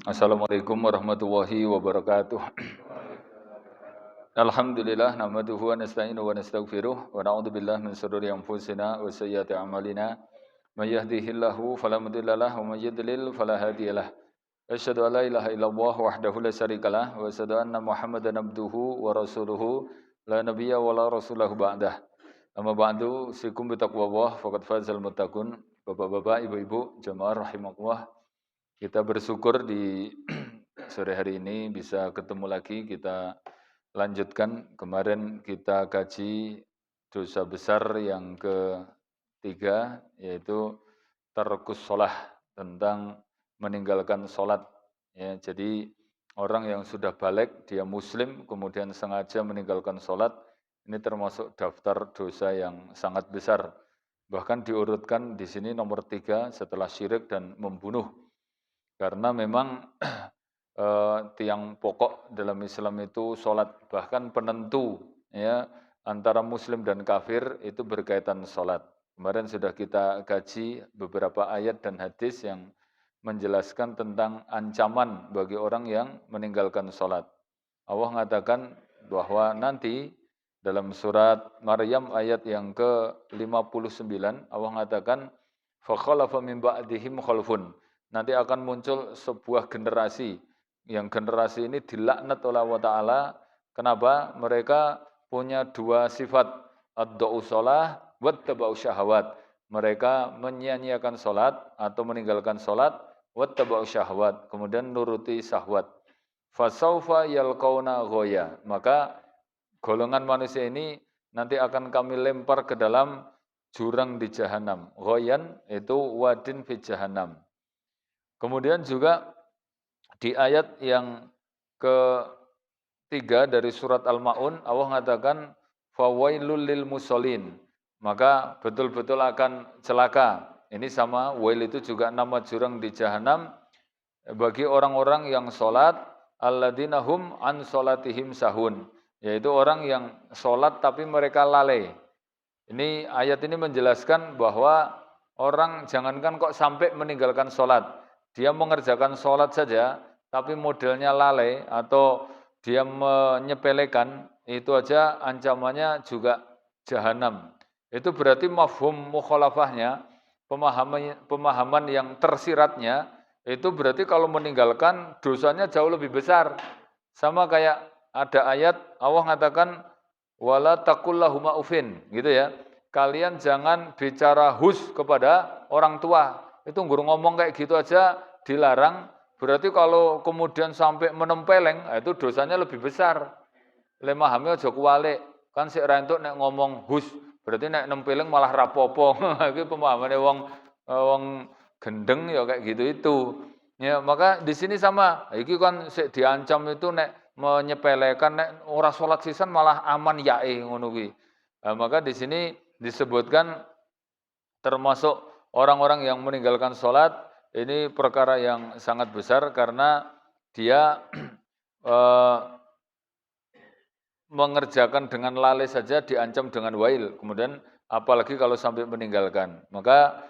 Assalamualaikum warahmatullahi wabarakatuh. Alhamdulillah nahmaduhu wa nasta'inu wa nastaghfiruh wa na'udzu billahi min shururi anfusina wa sayyiati a'malina. May yahdihillahu fala mudilla lahu wa may yudlil fala hadiyalah. Asyhadu an la ilaha illallah wahdahu la syarikalah wa asyhadu anna Muhammadan abduhu wa rasuluhu la nabiyya wa la rasulahu ba'dah. Amma ba'du, sikum bi taqwallah faqad fazal muttaqun. Bapak-bapak, ibu-ibu, jamaah rahimakumullah. Kita bersyukur di sore hari ini bisa ketemu lagi, kita lanjutkan. Kemarin kita kaji dosa besar yang ketiga, yaitu tarkus sholah, tentang meninggalkan sholat. Ya, jadi orang yang sudah balik, dia muslim, kemudian sengaja meninggalkan sholat, ini termasuk daftar dosa yang sangat besar. Bahkan diurutkan di sini nomor 3 setelah syirik dan membunuh. Karena memang tiang pokok dalam Islam itu sholat, bahkan penentu ya antara muslim dan kafir itu berkaitan sholat. Kemarin sudah kita kaji beberapa ayat dan hadis yang menjelaskan tentang ancaman bagi orang yang meninggalkan sholat. Allah mengatakan bahwa nanti dalam surat Maryam ayat yang ke-59 Allah mengatakan fakhalafa min ba'dihim khalfun. Nanti akan muncul sebuah generasi, yang generasi ini dilaknat oleh Allah Ta'ala. Kenapa? Mereka punya dua sifat, ad-da'u sholah, wattaba'u syahawat. Mereka menyia-nyiakan sholat atau meninggalkan sholat, wattaba'u syahawat, kemudian nuruti syahwat. Fasaufa yalqauna ghoya. Maka golongan manusia ini nanti akan kami lempar ke dalam jurang di jahanam. Ghoyan itu wadin fi jahanam. Kemudian juga di ayat yang ketiga dari surat Al-Ma'un, Allah mengatakan fawailul lil musallin. Maka betul-betul akan celaka. Ini sama, wail itu juga nama jurang di jahanam bagi orang-orang yang sholat, alladzina hum an sholatihim sahun. Yaitu orang yang sholat tapi mereka lalai. Ini ayat ini menjelaskan bahwa orang jangankan kok sampai meninggalkan sholat. Dia mengerjakan sholat saja, tapi modelnya lalai atau dia menyepelekan, itu aja ancamannya juga jahanam. Itu berarti mafhum mukhalafahnya, pemahaman yang tersiratnya, itu berarti kalau meninggalkan dosanya jauh lebih besar. Sama kayak ada ayat Allah mengatakan wala taqullahuma ufin, gitu ya. Kalian jangan bicara hus kepada orang tua. Itu guru ngomong kayak gitu aja dilarang, berarti kalau kemudian sampai menempeleng, itu dosanya lebih besar. Lemahame aja kuwalik, kan sik ra entuk nek ngomong hus, berarti nek nempeleng malah rapopo. Iki pemahamane wong gendeng ya kayak gitu itu. Ya, maka di sini sama. Iki kan sik diancam itu nek menyepelekan, nek ora salat sisan malah aman yae ngono kuwi. Maka di sini disebutkan termasuk orang-orang yang meninggalkan sholat, ini perkara yang sangat besar karena dia mengerjakan dengan lalai saja diancam dengan wail. Kemudian apalagi kalau sampai meninggalkan. Maka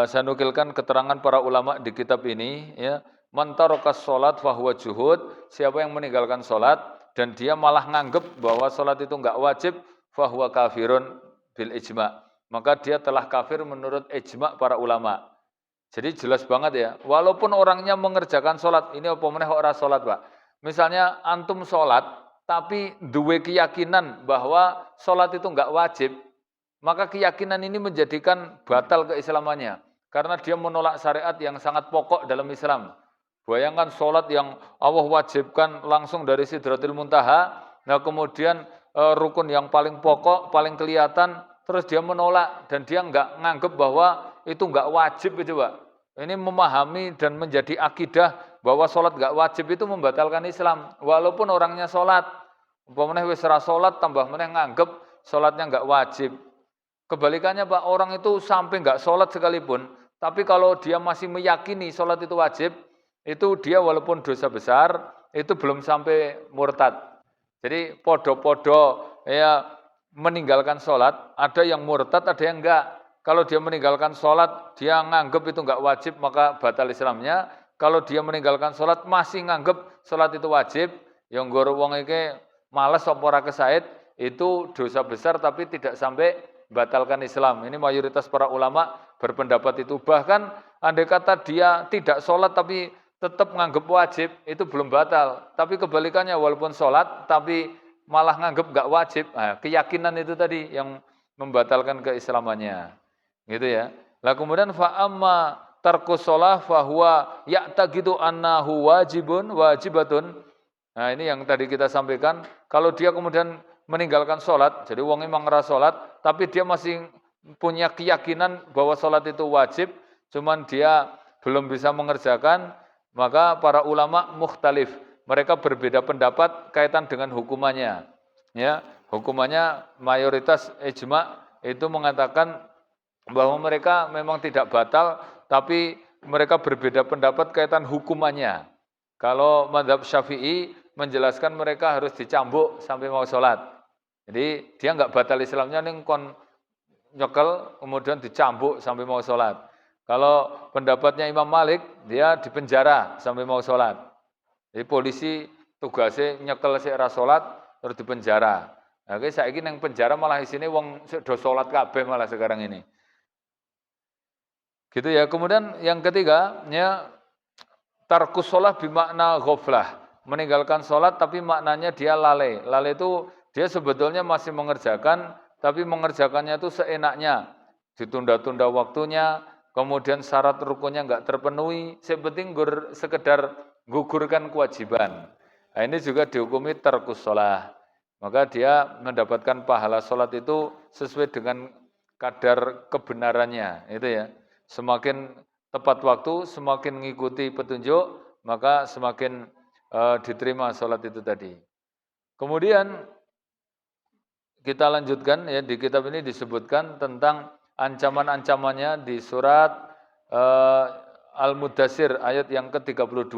saya nukilkan keterangan para ulama di kitab ini, ya, man tarakas sholat fahuwa juhud, siapa yang meninggalkan sholat dan dia malah nganggep bahwa sholat itu enggak wajib, fahuwa kafirun bil ijma'. Maka dia telah kafir menurut ijma' para ulama. Jadi jelas banget ya, walaupun orangnya mengerjakan sholat, ini apa meneh ora sholat, Pak. Misalnya antum sholat, tapi duwe keyakinan bahwa sholat itu enggak wajib, maka keyakinan ini menjadikan batal keislamannya. Karena dia menolak syariat yang sangat pokok dalam Islam. Bayangkan sholat yang Allah wajibkan langsung dari Sidratil Muntaha, nah kemudian rukun yang paling pokok, paling kelihatan, terus dia menolak dan dia enggak nganggep bahwa itu enggak wajib itu, Pak. Ini memahami dan menjadi akidah bahwa sholat enggak wajib itu membatalkan Islam. Walaupun orangnya sholat, umpamanya wis ra sholat tambah meneh nganggep sholatnya enggak wajib. Kebalikannya Pak, orang itu sampai enggak sholat sekalipun, tapi kalau dia masih meyakini sholat itu wajib, itu dia walaupun dosa besar, itu belum sampai murtad. Jadi podo-podo ya meninggalkan sholat, ada yang murtad, ada yang enggak. Kalau dia meninggalkan sholat, dia nganggep itu enggak wajib, maka batal Islamnya. kalau dia meninggalkan sholat masih nganggep sholat itu wajib, yang nggo wong iki males apa ora kesaid, itu dosa besar tapi tidak sampai batalkan Islam. Ini mayoritas para ulama berpendapat itu. Bahkan andai kata dia tidak sholat tapi tetap nganggep wajib, itu belum batal. Tapi kebalikannya walaupun sholat tapi malah nganggep nggak wajib, nah, keyakinan itu tadi yang membatalkan keislamannya. Gitu ya. Lah kemudian fa'amma tarkus sholah fahuwa ya'taqidu annahu wajibatun. Nah ini yang tadi kita sampaikan, kalau dia kemudian meninggalkan sholat, jadi wong memang ngerasa sholat, tapi dia masih punya keyakinan bahwa sholat itu wajib, cuman dia belum bisa mengerjakan, maka para ulama mukhtalif, mereka berbeda pendapat kaitan dengan hukumannya. Ya, hukumannya mayoritas ijma itu mengatakan bahwa mereka memang tidak batal, tapi mereka berbeda pendapat kaitan hukumannya. Kalau mazhab Syafi'i menjelaskan mereka harus dicambuk sampai mau sholat. Jadi dia nggak batal Islamnya nih kon nyekel kemudian dicambuk sampai mau sholat. Kalau pendapatnya Imam Malik, dia dipenjara sampai mau sholat. Jadi polisi tugasnya nyekel si sholat terus dipenjara. Nah, saya ingin yang penjara malah di sini wong do sholat kabeh malah sekarang ini. Gitu ya. Kemudian yang ketiga, ya tarkus sholat bimakna ghaflah. Meninggalkan sholat tapi maknanya dia lalai. Lalai itu dia sebetulnya masih mengerjakan, tapi mengerjakannya itu seenaknya. Ditunda-tunda waktunya, kemudian syarat rukunnya enggak terpenuhi, sepenting sekedar gugurkan kewajiban. Nah, ini juga dihukumi tarkus sholat. Maka dia mendapatkan pahala sholat itu sesuai dengan kadar kebenarannya. Itu ya. Semakin tepat waktu, semakin mengikuti petunjuk, maka semakin diterima sholat itu tadi. Kemudian kita lanjutkan ya, di kitab ini disebutkan tentang ancaman-ancamannya di surat Al-Mudaththir ayat yang ke-32.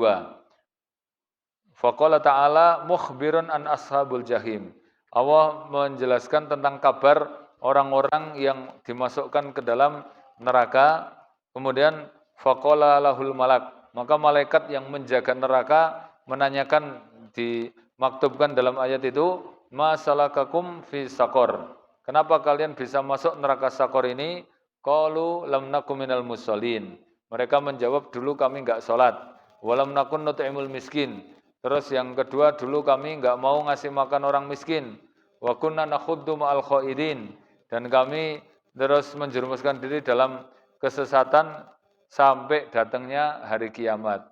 Faqala ta'ala mukhbirun an ashabul jahim. Allah menjelaskan tentang kabar orang-orang yang dimasukkan ke dalam neraka. Kemudian faqala lahul malak, maka malaikat yang menjaga neraka menanyakan, dimaktubkan dalam ayat itu, ma salakakum fi saqor. Kenapa kalian bisa masuk neraka Saqor ini? Qalu lam nakum minal musallin. Mereka menjawab, dulu kami enggak salat. Walam nakun nut'imul miskin. Terus yang kedua, dulu kami enggak mau ngasih makan orang miskin. Wa kunna nakhuddu ma'al khaidin. Dan kami terus menjerumuskan diri dalam kesesatan sampai datangnya hari kiamat.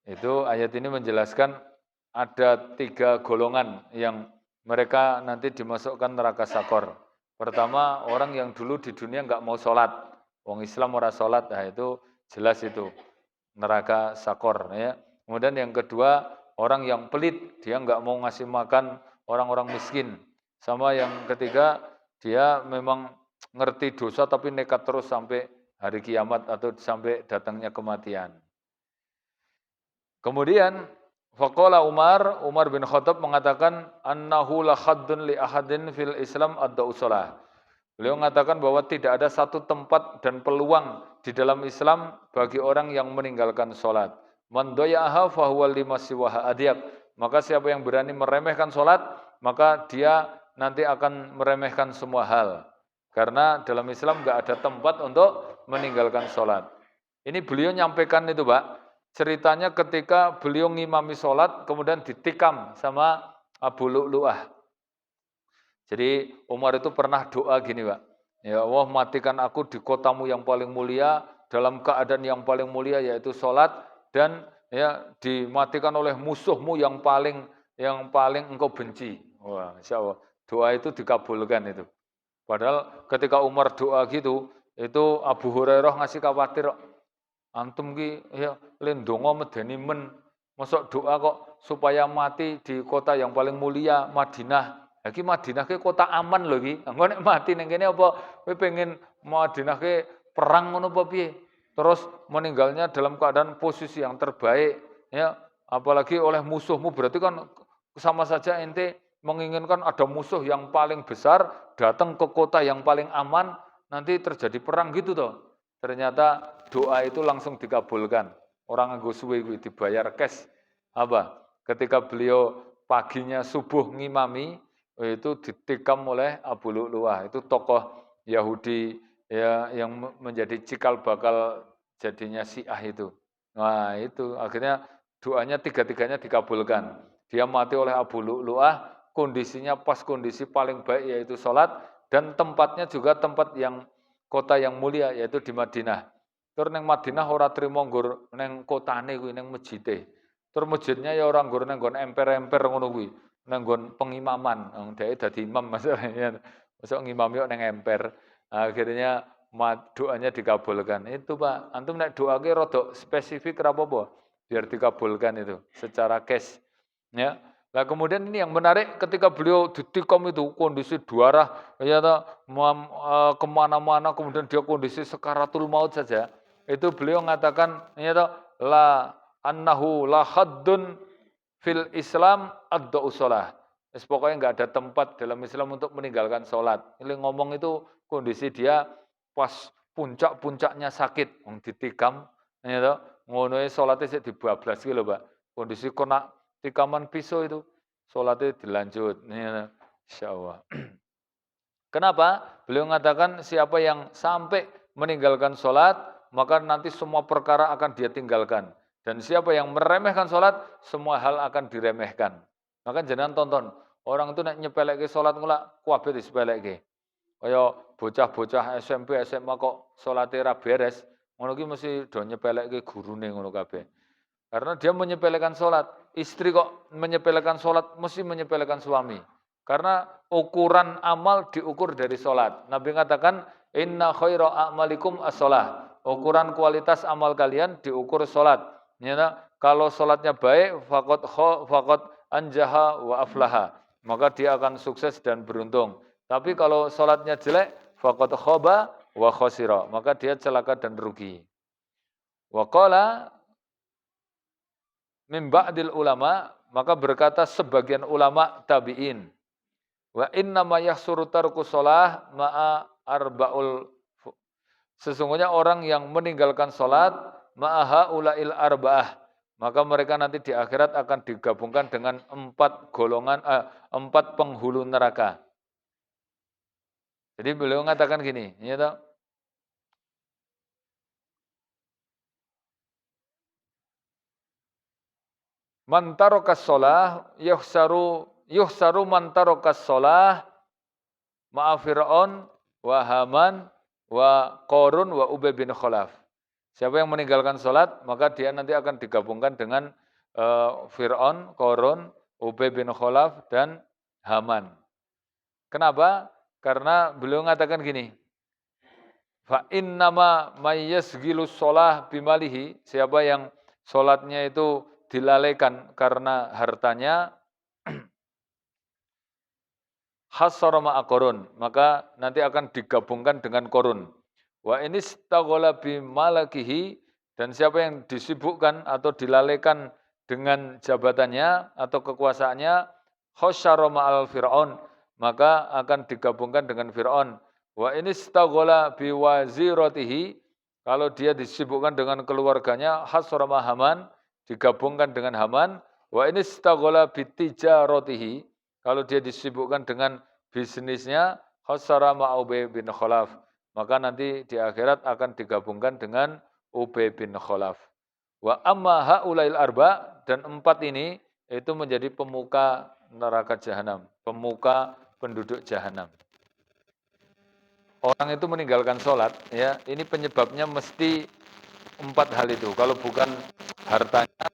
Itu ayat ini menjelaskan ada 3 golongan yang mereka nanti dimasukkan neraka Saqor. Pertama, orang yang dulu di dunia enggak mau sholat. Wong Islam ora sholat, nah itu jelas itu neraka Saqor. Ya. Kemudian yang kedua, orang yang pelit, dia enggak mau ngasih makan orang-orang miskin. Sama yang ketiga, dia memang ngerti dosa tapi nekat terus sampai hari kiamat atau sampai datangnya kematian. Kemudian faqala Umar bin Khattab mengatakan annahu la khaddun li ahadin fil Islam ad-dausalah. Beliau mengatakan bahwa tidak ada satu tempat dan peluang di dalam Islam bagi orang yang meninggalkan sholat. Man doya'aha fahuwa lima siwaha adiyab. Maka siapa yang berani meremehkan sholat, maka dia nanti akan meremehkan semua hal. Karena dalam Islam enggak ada tempat untuk meninggalkan sholat. Ini beliau nyampaikan itu Pak. Ceritanya ketika beliau ngimami sholat, kemudian ditikam sama Abu Lu'lu'ah. Jadi Umar itu pernah doa gini Pak. Ya Allah, matikan aku di kotamu yang paling mulia, dalam keadaan yang paling mulia yaitu sholat, dan ya dimatikan oleh musuhmu yang paling engkau benci. Wah, insya Allah. Doa itu dikabulkan itu. Padahal ketika Umar doa gitu, itu Abu Hurairah ngasih khawatir, antum ki ya lendonga medeni men, mosok doa kok supaya mati di kota yang paling mulia Madinah. Lagi Madinah ki kota aman lho ki. Engko nek mati ning kene apa kowe pengen Madinah ki perang ngono apa piye? Terus meninggalnya dalam keadaan posisi yang terbaik ya, apalagi oleh musuhmu, berarti kan sama saja ente menginginkan ada musuh yang paling besar datang ke kota yang paling aman, nanti terjadi perang gitu toh. ternyata doa itu langsung dikabulkan. Orang nganggo suwe kuwi dibayar cash. Apa? Ketika beliau paginya subuh ngimami, itu ditikam oleh Abu Lu'lu'ah. Itu tokoh Yahudi ya yang menjadi cikal bakal jadinya Syiah itu. Nah, itu akhirnya doanya tiga-tiganya dikabulkan. Dia mati oleh Abu Lu'lu'ah, kondisinya pas kondisi paling baik yaitu sholat, dan tempatnya juga tempat yang kota yang mulia yaitu di Madinah. Tur neng Madinah ora trimo nggur neng kotane kuwi neng masjide. Tur masjidnya ya orang nggur neng nggon emper-emper ngono kuwi, neng nggon pengimaman. Dhek dadi imam masalahnya. Masuk ngimam yo neng emper. Akhirnya doanya dikabulkan. Itu Pak, antum nek doake rada spesifik ra apa-apa, biar dikabulkan itu secara cash. Ya. Nah kemudian ini yang menarik ketika beliau ditikam itu kondisi darah ya kemana-mana, kemudian dia kondisi sekaratul maut saja, itu beliau mengatakan ya la annahu la haddun fil Islam ad-da'u shalah. Pokoknya nggak ada tempat dalam Islam untuk meninggalkan sholat. Ini ngomong itu kondisi dia pas puncak-puncaknya sakit, ditikam, ya ngono sholatnya dibablas gitu Pak. Kondisi kena tikaman pisau itu, sholatnya dilanjut. Insya Allah. Kenapa? Beliau mengatakan siapa yang sampai meninggalkan sholat, maka nanti semua perkara akan dia tinggalkan. Dan siapa yang meremehkan sholat, semua hal akan diremehkan. Maka jangan tonton, orang itu nak nyepeleke sholat ngula, kuabe disepeleke. Kaya bocah-bocah SMP, SMA kok sholatnya ra beres, ngono ki mesti do nyepeleke gurune ngono kabeh. Karena dia menyepelekan sholat. Istri kok menyepelekan sholat, mesti menyepelekan suami. Karena ukuran amal diukur dari sholat. Nabi mengatakan, inna khaira a'malikum as-sholah. Ukuran kualitas amal kalian diukur sholat. Kalau sholatnya baik, fakot anjaha wa aflaha. Maka dia akan sukses dan beruntung. Tapi kalau sholatnya jelek, fakot khoba wa khosira. Maka dia celaka dan rugi. Wa qala min ba'dil ulama, maka berkata sebagian ulama tabi'in, wa inna ma yahsuru tarku shalah ma'a arba'ul, sesungguhnya orang yang meninggalkan salat ma'a haula'il arba'ah, maka mereka nanti di akhirat akan digabungkan dengan 4 golongan, 4 penghulu neraka. Jadi beliau mengatakan gini, ya toh, man tarokas shalah yuhsaru man tarokas shalah ma'a Fir'aun wa Haman wa Qarun wa Ubay bin Khalaf. Siapa yang meninggalkan sholat, maka dia nanti akan digabungkan dengan Fir'aun, Qarun, Ubay bin Khalaf, dan Haman. Kenapa? Karena beliau mengatakan gini, fa innama mayyasghilu sholah bimalihi, siapa yang sholatnya itu dilalaikan karena hartanya, hasara ma'a Qarun, maka nanti akan digabungkan dengan Qarun. Wa ini staghola bimalakihi, dan siapa yang disibukkan atau dilalaikan dengan jabatannya atau kekuasaannya, khasyara ma'al Fir'aun, maka akan digabungkan dengan Fir'aun. Wa ini staghola biwaziratihi, kalau dia disibukkan dengan keluarganya, hasara ma Haman, digabungkan dengan Haman. Wa ini staghola bitijaratihi, kalau dia disibukkan dengan bisnisnya, khasara ma Ubay bin Khalaf, maka nanti di akhirat akan digabungkan dengan Ubay bin Khalaf. Wa amma haulail arba, dan 4 ini itu menjadi pemuka neraka jahanam, pemuka penduduk jahanam. Orang itu meninggalkan sholat, ya, ini penyebabnya mesti 4 hal itu. Kalau bukan hartanya,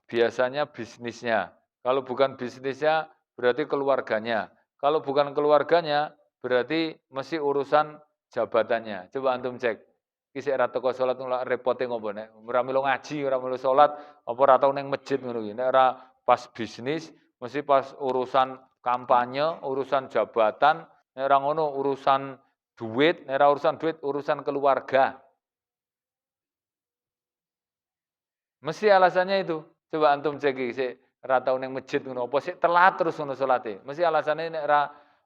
biasanya bisnisnya. Kalau bukan bisnisnya, berarti keluarganya. Kalau bukan keluarganya, berarti mesti urusan jabatannya. Coba antum cek. Kisah rata kau sholat nggak repotin ngopo nek. Ora melu ngaji, ora melu sholat, apa ora tau ning masjid ngono iki. Nek ora pas bisnis, mesti pas urusan kampanye, urusan jabatan, nek ora ngono urusan duit, nek ora urusan duit, urusan keluarga. Mesti alasannya itu. Coba antum cek iki ora tau ning masjid ngono apa sik telat terus ngono salate. Mesti alasannya nek ora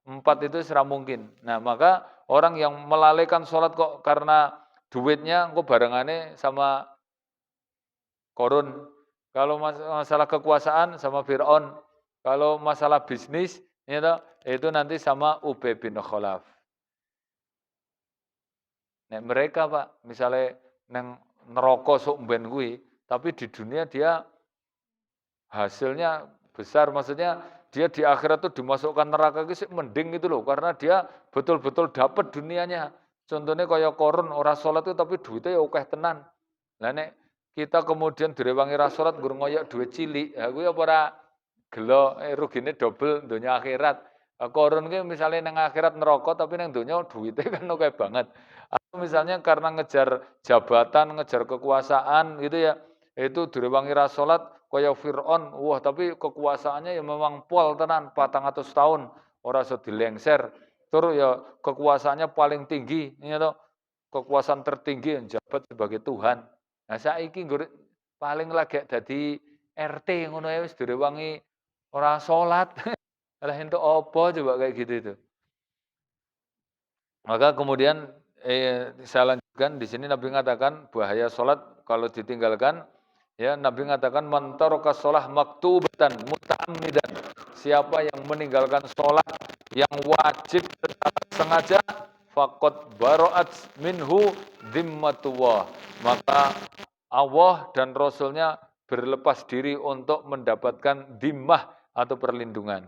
4 itu serah mungkin. Nah, maka orang yang melalaikan sholat kok karena duitnya engko barengane sama Korun. Kalau masalah kekuasaan sama Fir'aun. Kalau masalah bisnis itu nanti sama Ubay bin Khalaf. Nek mereka Pak, misalnya neng neraka sok mben kuwi, tapi di dunia dia hasilnya besar, maksudnya dia di akhirat tuh dimasukkan neraka itu mending gitu loh, karena dia betul-betul dapat dunianya. Contohnya kayak Korun ora salat itu tapi duitnya ya akeh tenan. Lah nek kita kemudian direwangi ra salat gur ngoyok duit cilik, ha kuwi apa ora gelo rugine dobel donya akhirat. Korun ki misalnya nang akhirat neraka tapi nang donya duitnya kan akeh banget. Atau misalnya karena ngejar jabatan, ngejar kekuasaan gitu ya, itu direwangi ra salat kaya Fir'aun, wah tapi kekuasaannya ya memang pol tenan 400 tahun, ora iso dilengser. Tur ya kekuasaannya paling tinggi, kekuasaan tertinggi yang jabat sebagai Tuhan. Nah saiki nggur paling lagi dadi RT ngono ya wis direwangi ora salat. Lah entuk apa coba kayak gitu itu. Maka kemudian saya lanjutkan di sini Nabi mengatakan bahaya salat kalau ditinggalkan. Ya, Nabi mengatakan man taraka shalah maktubatan muta'ammidan. Siapa yang meninggalkan sholat yang wajib secara sengaja faqad bara'at minhu dhimmatullah. Maka Allah dan Rasulnya berlepas diri untuk mendapatkan dhimmah atau perlindungan.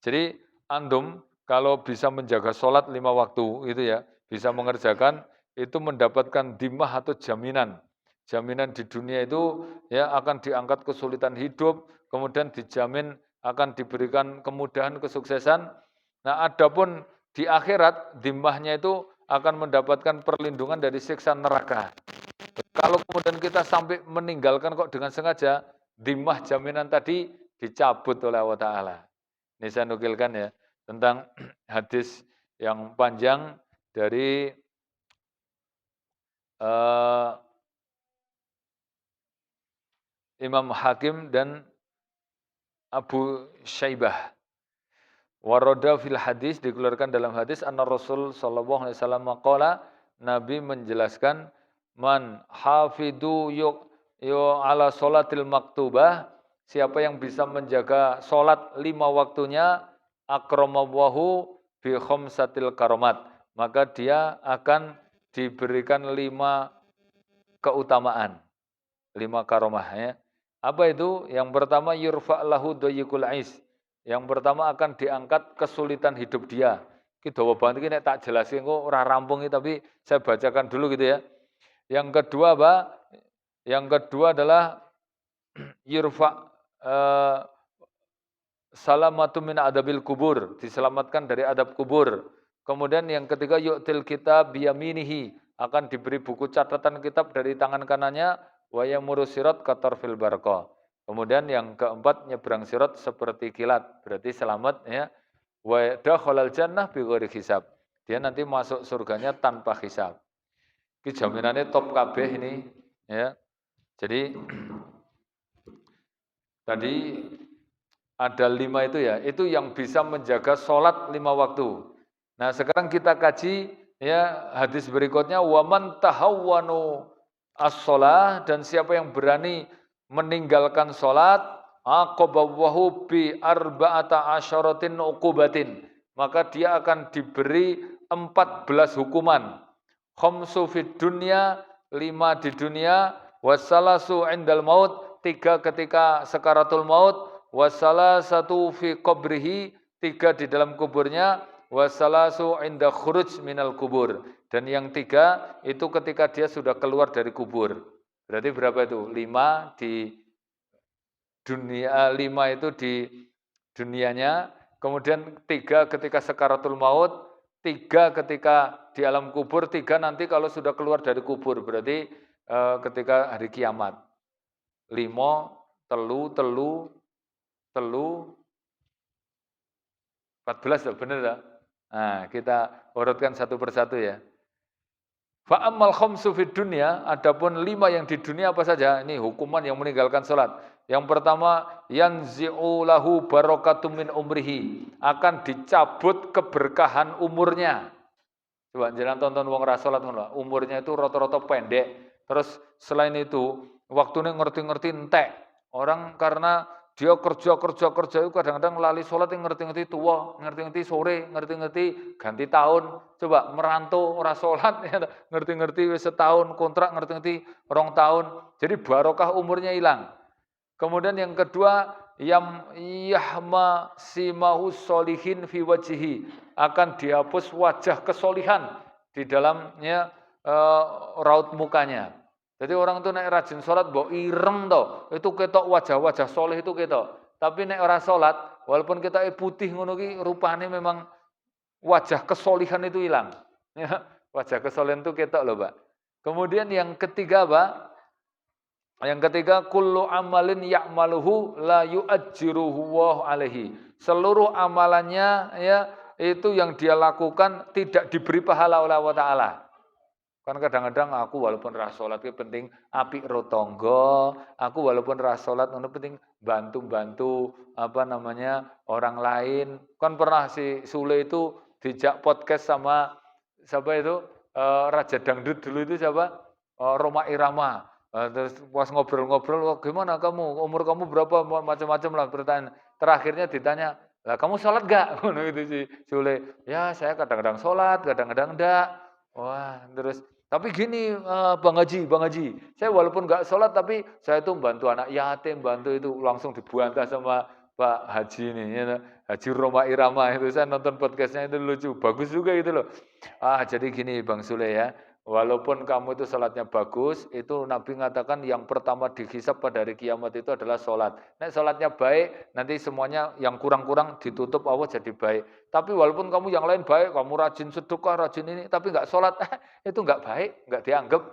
Jadi antum kalau bisa menjaga sholat 5 waktu itu ya, bisa mengerjakan itu mendapatkan dhimmah atau jaminan. Jaminan di dunia itu ya akan diangkat kesulitan hidup, kemudian dijamin akan diberikan kemudahan, kesuksesan. Nah, adapun di akhirat dhimmahnya itu akan mendapatkan perlindungan dari siksa neraka. Kalau kemudian kita sampai meninggalkan kok dengan sengaja, dhimmah jaminan tadi dicabut oleh Allah Ta'ala. Ini saya nukilkan ya, tentang hadis yang panjang dari Imam Hakim dan Abu Syaibah. Waroda fil hadis, dikeluarkan dalam hadis anna Rasul sallallahu alaihi wasallam qala, Nabi menjelaskan man hafidu yu ala salatil maktubah, siapa yang bisa menjaga salat 5 waktunya akramahu bi khamsatil karomat, maka dia akan diberikan 5 keutamaan, 5 karomah ya. Apa itu? Yang pertama yurfa lahu dayyikul ais. Yang pertama akan diangkat kesulitan hidup dia. Ki dawa banget iki nek tak jelasin kok ora rampung tapi saya bacakan dulu gitu ya. Yang kedua apa? Yang kedua adalah yurfa salamatu min adabil kubur, diselamatkan dari adab kubur. Kemudian yang ketiga yu'til kitab biyaminihi, akan diberi buku catatan kitab dari tangan kanannya, wa yamuru sirat katarfil barqa. Kemudian yang keempat nyebrang sirat seperti kilat, berarti selamat ya. Wa dakhalal jannah bighairi hisab. Dia nanti masuk surganya tanpa hisab. Ini jaminannya top kabeh ini ya. Jadi tadi ada 5 itu ya, itu yang bisa menjaga sholat 5 waktu. Nah sekarang kita kaji ya hadis berikutnya, waman tahawwanu as-sholah, dan siapa yang berani meninggalkan sholat, aqabahu bi arba'ata asyaratin uqubatin, maka dia akan diberi 14 hukuman. Khamsu fid dunya, 5 di dunia, wassalasu indal maut, 3 ketika sakaratul maut, wassalasatu fi qabrihi, 3 di dalam kuburnya, wassalasu inda khuruj minal kubur, dan yang 3 itu ketika dia sudah keluar dari kubur. Berarti berapa itu? 5 di dunia, 5 itu di dunianya, kemudian 3 ketika sakaratul maut, 3 ketika di alam kubur, 3 nanti kalau sudah keluar dari kubur, berarti ketika hari kiamat. 5 telu 14 benar tak? Nah, kita urutkan satu persatu ya. Fa ammal khamsu fid dunya, adapun 5 yang di dunia apa saja? Ini hukuman yang meninggalkan salat. Yang pertama, yanzi'u lahu barakatum min umrihi, akan dicabut keberkahan umurnya. Coba jangan tonton wong ra salat ngono. Umurnya itu rata-rata pendek. Terus selain itu, waktunya ngerti-ngerti entek. Orang karena dia kerja itu kadang-kadang lali salat ngerti-ngerti tua, ngerti-ngerti sore, ngerti-ngerti ganti tahun. Coba merantau ora salat ngerti-ngerti wis setahun kontrak ngerti-ngerti 2 tahun. Jadi barokah umurnya hilang. Kemudian yang kedua, yahma simahu solihin fi wajhihi, akan dihapus wajah kesolihan di dalamnya raut mukanya. Jadi orang itu nek rajin sholat mbok ireng to, itu ketok wajah-wajah soleh itu ketok. Tapi nek ora sholat, walaupun kita putih ngono ki rupane memang wajah kesolihan itu hilang. Ya, wajah kesolihan itu ketok loh, Pak. Kemudian yang ketiga, Pak, yang ketiga, kullu amalin ya'maluhu la yu'ajjiruhu wa alaihi. Seluruh amalannya ya itu yang dia lakukan tidak diberi pahala oleh Allah Ta'ala. Kan kadang-kadang aku walaupun ra salat itu penting apik ro tangga, aku walaupun ra salat ngono penting bantu-bantu orang lain. Kan pernah si Sule itu dijak podcast sama siapa itu? Raja Dangdut dulu itu siapa? Roma Irama. Terus pas ngobrol-ngobrol, gimana kamu? Umur kamu berapa? Macam-macam lah pertanyaan. Terakhirnya ditanya, lah kamu sholat gak? Ngono itu si Sule. Ya saya kadang-kadang sholat, kadang-kadang enggak. Wah, terus tapi gini Bang Haji, saya walaupun nggak sholat tapi saya itu bantu anak yatim, bantu itu langsung dibantah sama Pak Haji ini, ya, Haji Roma Irama itu saya nonton podcastnya itu lucu, bagus juga itu loh. Jadi gini Bang Sule ya, walaupun kamu itu sholatnya bagus, itu Nabi mengatakan yang pertama dihisab pada hari kiamat itu adalah sholat. Nek sholatnya baik, nanti semuanya yang kurang-kurang ditutup Allah jadi baik. Tapi walaupun kamu yang lain baik, kamu rajin sedekah, rajin ini, tapi nggak sholat, itu nggak baik, nggak dianggap.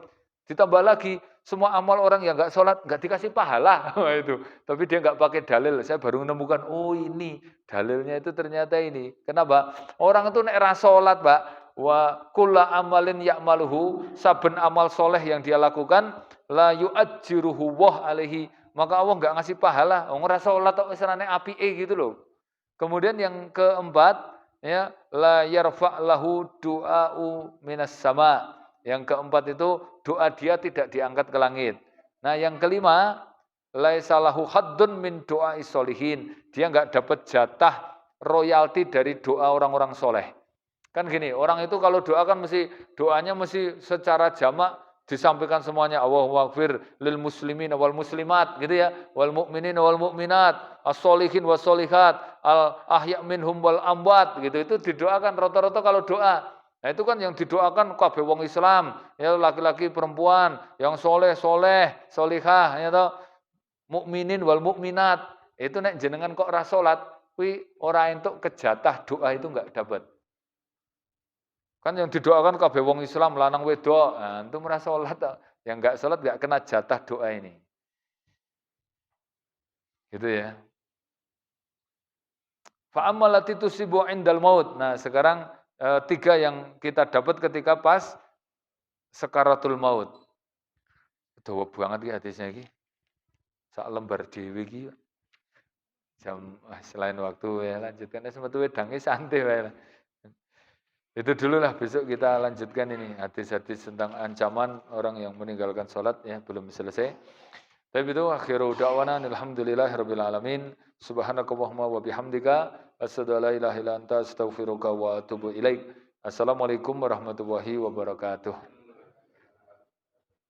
Ditambah lagi, semua amal orang yang nggak sholat nggak dikasih pahala itu. Tapi dia nggak pakai dalil. Saya baru menemukan, oh ini dalilnya itu ternyata ini. Kenapa? Orang itu nek ra sholat, Pak, wa kulla amalin ya'maluhu, saben amal soleh yang dia lakukan la yu'ajjiruhu wah alaihi, maka Allah enggak ngasih pahala. Wong ora salat tok wis rene apike gitu loh. Kemudian yang keempat ya la yarfa' lahu du'a'u minas sama. Yang keempat itu doa dia tidak diangkat ke langit. Nah, yang kelima laisa lahu haddun min du'ai solihin. Dia enggak dapat jatah royalti dari doa orang-orang soleh. Kan gini, orang itu kalau doa kan doanya mesti secara jamak disampaikan semuanya. Allahumma ighfir lil muslimin wal muslimat gitu ya, wal mu'minin wal mu'minat, as-solihin was solihat, al ahya minhum wal amwat gitu. Itu didoakan rata-rata kalau doa. Nah, itu kan yang didoakan kabeh wong Islam, ya laki-laki perempuan, yang soleh, solihah, ya toh, mukminin wal mukminat. Itu nek jenengan kok ra salat, kuwi ora entuk kejatah doa itu enggak dapat. Kan yang didoakan kabeh wong Islam lanang wedok. Nah, antum ora salat, yang enggak salat enggak kena jatah doa ini. Gitu ya. Fa ammalati tusibu indal maut. Nah, sekarang 3 yang kita dapat ketika pas sekaratul maut. Dawa banget iki hadisnya iki. Sak lembar dhewe iki. Selain waktu ya lanjutkan metu wedange santai wae. Itu dulu lah, besok kita lanjutkan ini hadis-hadis tentang ancaman orang yang meninggalkan sholat ya, belum selesai. Tapi itu akhiru da'wana alhamdulillahirabbil alamin. Subhanakallahumma wa bihamdika asyhadu an la ilaha illa anta astaghfiruka wa atubu ilaik. Assalamualaikum warahmatullahi wabarakatuh.